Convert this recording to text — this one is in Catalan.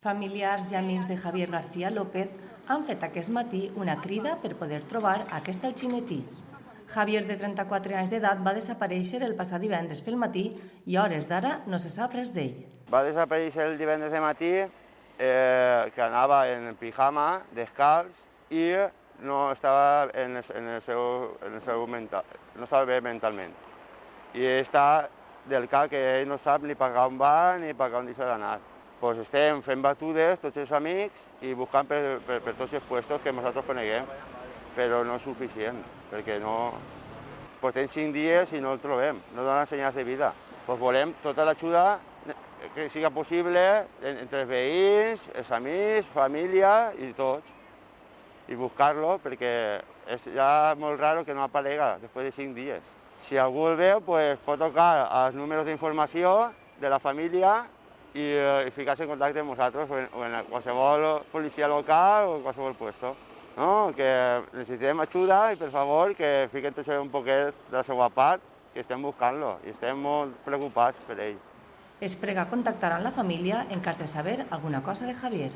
Familiars i amics de Javier García López han fet aquest matí una crida per poder trobar aquest alxinetí. Javier, de 34 anys d'edat, va desaparèixer el passat divendres pel matí i a hores d'ara no se sap res d'ell. Va desaparèixer el divendres de matí, que anava en pijama, descalç, i no estava en el seu mental, no estava bé mentalment. I està del cap que ell no sap ni per on va ni per on deixa d'anar. Pues estem fent batudes, tots els amics, i buscant per tots els puestos que nosaltres coneguem, però no és suficient, perquè no... Portem 5 dies i no el trobem, no donen senyals de vida. Pues volem tota l'ajuda que siga possible entre els veïns, els amics, família i tots, i buscar-lo, perquè és ja molt raro que no aparega després de 5 dies. Si algú el veu, pues, pot trucar als números d'informació de la família i ficar-se en contacte amb nosaltres o en qualsevol policia local o en qualsevol puesto. No? Que necessitem ajuda i, per favor, que fiquen tots un poquet de la seva part, que estem buscant-lo i estem molt preocupats per ell. Es prega contactar amb la família en cas de saber alguna cosa de Javier.